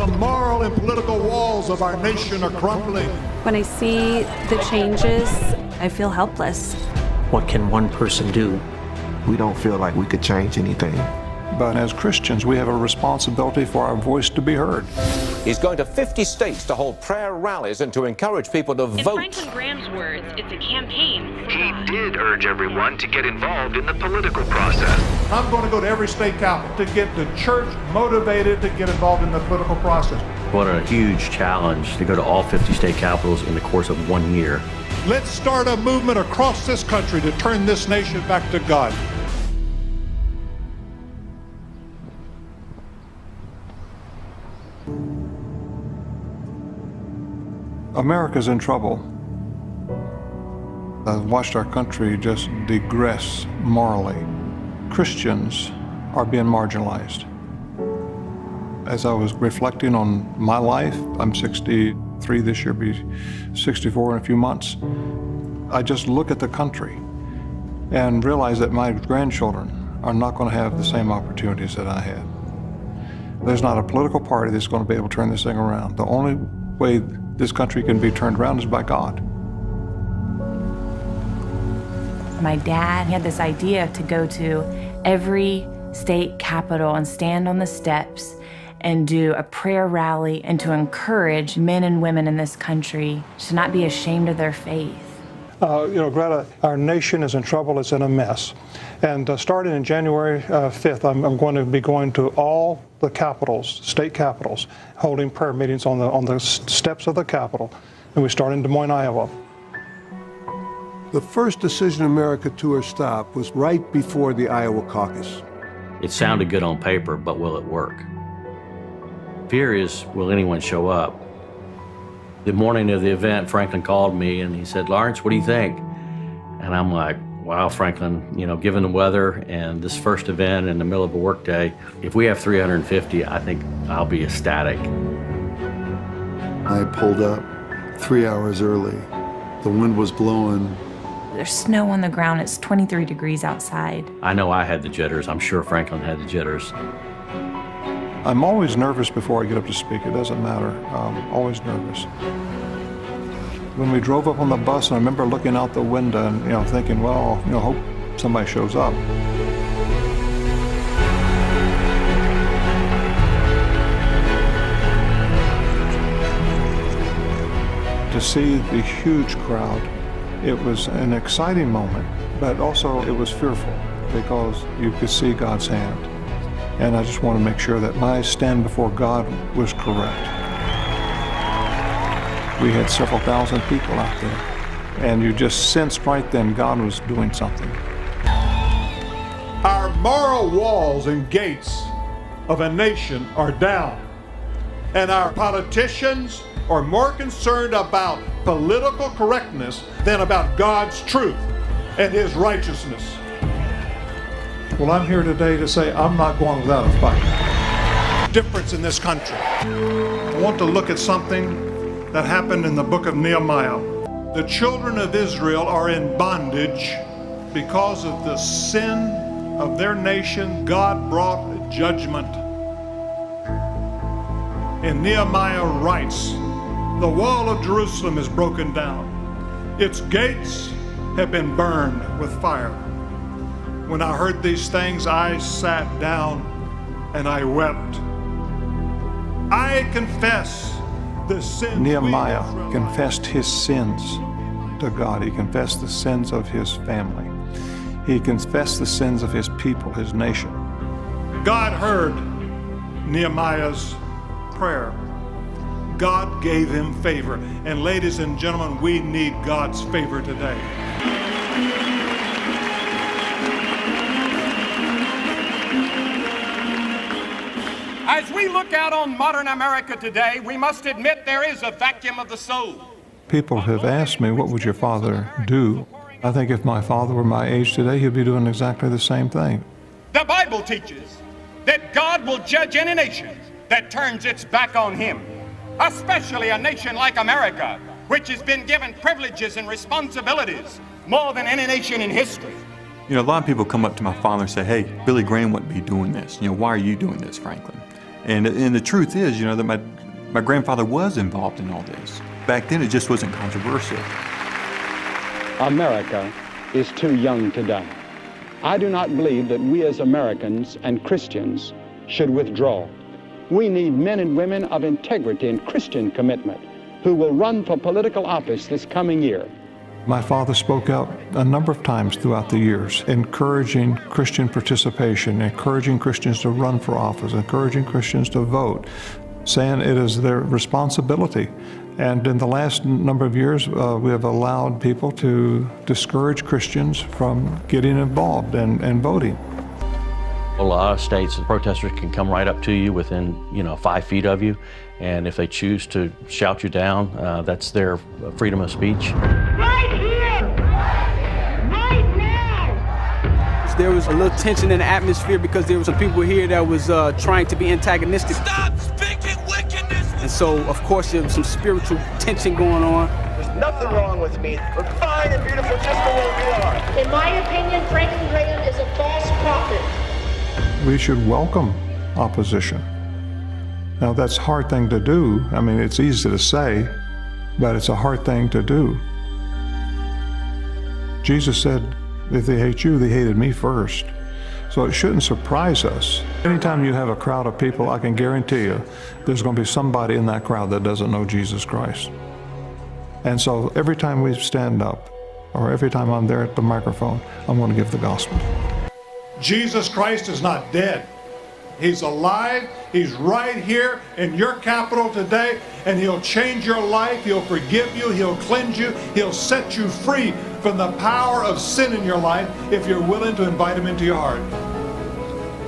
The moral and political walls of our nation are crumbling. When I see the changes, I feel helpless. What can one person do? We don't feel like we could change anything. But as Christians, we have a responsibility for our voice to be heard. He's going to 50 states to hold prayer rallies and to encourage people to vote. In Franklin Graham's words, it's a campaign for He God. did urge everyone to get involved in the political process. I'm going to go to every state capital to get the church motivated to get involved in the political process. What a huge challenge to go to all 50 state capitals in the course of 1 year. Let's start a movement across this country to turn this nation back to God. America's in trouble. I've watched our country just digress morally. Christians are being marginalized. As I was reflecting on my life, I'm 63 this year, be 64 in a few months. I just look at the country and realize that my grandchildren are not going to have the same opportunities that I had. There's not a political party that's going to be able to turn this thing around. The only way this country can be turned around is by God. My dad had this idea to go to every state capital and stand on the steps and do a prayer rally and to encourage men and women in this country to not be ashamed of their faith. Greta, our nation is in trouble, it's in a mess. And starting in January 5th, I'm going to be going to all the capitals, state capitals, holding prayer meetings on the steps of the Capitol. And we start in Des Moines, Iowa. The first Decision America tour stop was right before the Iowa caucus. It sounded good on paper, but will it work? Fear is, will anyone show up? The morning of the event, Franklin called me and he said, "Lawrence, what do you think?" And I'm like, wow, Franklin, given the weather and this first event in the middle of a workday, if we have 350, I think I'll be ecstatic. I pulled up 3 hours early. The wind was blowing. There's snow on the ground, it's 23 degrees outside. I know I had the jitters. I'm sure Franklin had the jitters. I'm always nervous before I get up to speak. It doesn't matter. I'm always nervous. When we drove up on the bus, and I remember looking out the window and thinking, well, hope somebody shows up. To see the huge crowd, it was an exciting moment, but also it was fearful because you could see God's hand. And I just want to make sure that my stand before God was correct. We had several thousand people out there, and you just sensed right then God was doing something. Our moral walls and gates of a nation are down, and our politicians are more concerned about political correctness than about God's truth and His righteousness. Well, I'm here today to say I'm not going without a fight. Difference in this country. I want to look at something that happened in the book of Nehemiah. The children of Israel are in bondage because of the sin of their nation. God brought judgment. And Nehemiah writes, the wall of Jerusalem is broken down. Its gates have been burned with fire. When I heard these things, I sat down and I wept. I confess the sins. Nehemiah confessed his sins to God. He confessed the sins of his family. He confessed the sins of his people, his nation. God heard Nehemiah's prayer. God gave him favor. And ladies and gentlemen, we need God's favor today. As we look out on modern America today, we must admit there is a vacuum of the soul. People have asked me, what would your father do? I think if my father were my age today, he'd be doing exactly the same thing. The Bible teaches that God will judge any nation that turns its back on Him, especially a nation like America, which has been given privileges and responsibilities more than any nation in history. A lot of people come up to my father and say, hey, Billy Graham wouldn't be doing this. Why are you doing this, Franklin? And the truth is, that my grandfather was involved in all this. Back then, it just wasn't controversial. America is too young to die. I do not believe that we as Americans and Christians should withdraw. We need men and women of integrity and Christian commitment who will run for political office this coming year. My father spoke out a number of times throughout the years, encouraging Christian participation, encouraging Christians to run for office, encouraging Christians to vote, saying it is their responsibility. And in the last number of years, we have allowed people to discourage Christians from getting involved and voting. A lot of states, protesters can come right up to you within, 5 feet of you, and if they choose to shout you down, that's their freedom of speech. Right here! Right now! There was a little tension in the atmosphere because there were some people here that was trying to be antagonistic. Stop speaking wickedness! And so, of course, there was some spiritual tension going on. There's nothing wrong with me. We're fine and beautiful just the way we are. In my opinion, Franklin Graham is a false prophet. We should welcome opposition. Now, that's a hard thing to do. I mean, it's easy to say, but it's a hard thing to do. Jesus said, if they hate you, they hated me first. So it shouldn't surprise us. Anytime you have a crowd of people, I can guarantee you, there's going to be somebody in that crowd that doesn't know Jesus Christ. And so every time we stand up, or every time I'm there at the microphone, I'm going to give the gospel. Jesus Christ is not dead. He's alive. He's right here in your capital today, and he'll change your life. He'll forgive you. He'll cleanse you. He'll set you free from the power of sin in your life if you're willing to invite him into your heart.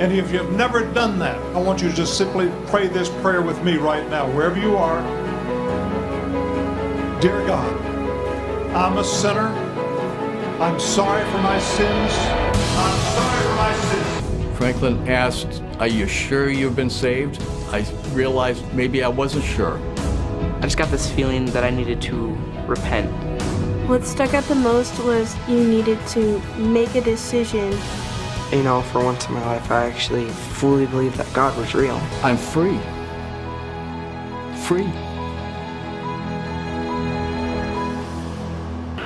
And if you've never done that, I want you to just simply pray this prayer with me right now, wherever you are. Dear God, I'm a sinner. I'm sorry for my sins. I'm sorry for my sins. Franklin asked, "Are you sure you've been saved?" I realized maybe I wasn't sure. I just got this feeling that I needed to repent. What stuck out the most was you needed to make a decision. For once in my life, I actually fully believe that God was real. I'm free. Free.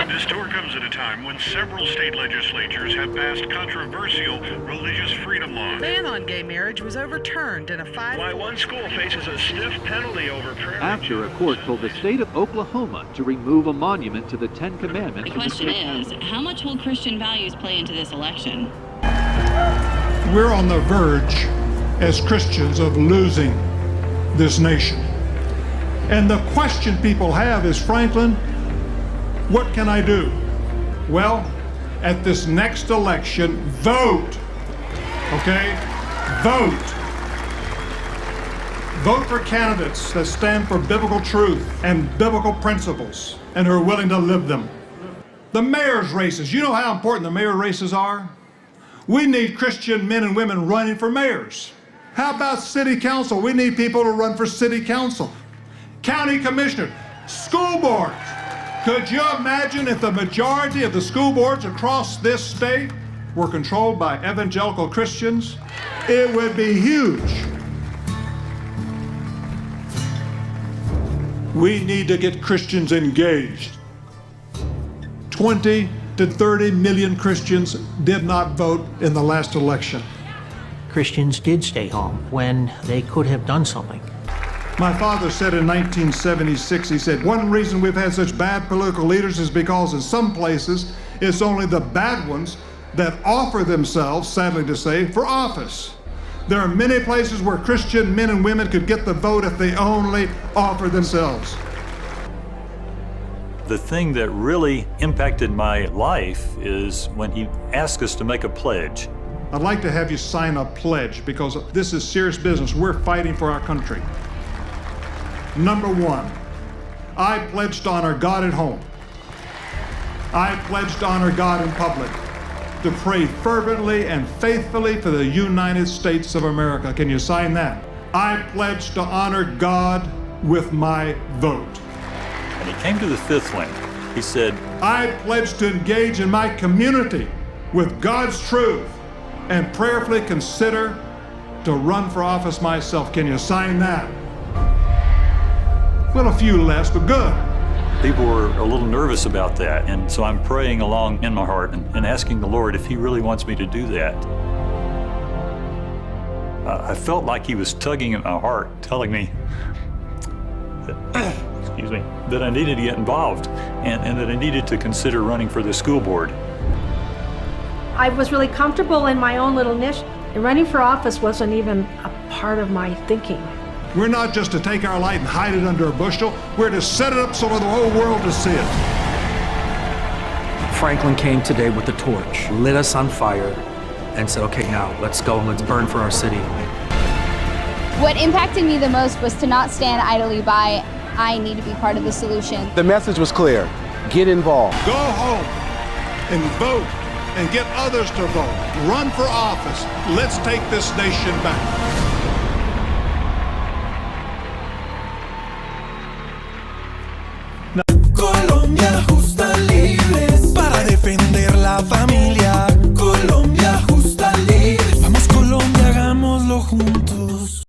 This tour comes at a time when several state legislatures have passed controversial religious freedom laws. Ban on gay marriage was overturned in a fight. Why one school faces a stiff penalty over prayer. After a court told the state of Oklahoma to remove a monument to the Ten Commandments. The question is, how much will Christian values play into this election? We're on the verge, as Christians, of losing this nation. And the question people have is, Franklin, what can I do? Well, at this next election, vote. Okay? Vote. Vote for candidates that stand for biblical truth and biblical principles and who are willing to live them. The mayor's races, you know how important the mayor races are? We need Christian men and women running for mayors. How about city council? We need people to run for city council. County commissioner, school boards. Could you imagine if the majority of the school boards across this state were controlled by evangelical Christians? It would be huge. We need to get Christians engaged. 20 to 30 million Christians did not vote in the last election. Christians did stay home when they could have done something. My father said in 1976, he said, one reason we've had such bad political leaders is because in some places it's only the bad ones that offer themselves, sadly to say, for office. There are many places where Christian men and women could get the vote if they only offer themselves. The thing that really impacted my life is when he asked us to make a pledge. I'd like to have you sign a pledge because this is serious business. We're fighting for our country. Number one, I pledge to honor God at home. I pledge to honor God in public, to pray fervently and faithfully for the United States of America. Can you sign that? I pledge to honor God with my vote. And he came to the fifth one. He said, I pledge to engage in my community with God's truth and prayerfully consider to run for office myself. Can you sign that? Well, a few less, but good. People were a little nervous about that, and so I'm praying along in my heart and asking the Lord if He really wants me to do that. I felt like He was tugging at my heart, telling me that, excuse me, that I needed to get involved and that I needed to consider running for the school board. I was really comfortable in my own little niche. Running for office wasn't even a part of my thinking. We're not just to take our light and hide it under a bushel. We're to set it up so for the whole world to see it. Franklin came today with the torch, lit us on fire, and said, okay, now let's go and let's burn for our city. What impacted me the most was to not stand idly by. I need to be part of the solution. The message was clear. Get involved. Go home and vote and get others to vote. Run for office. Let's take this nation back. Colombia.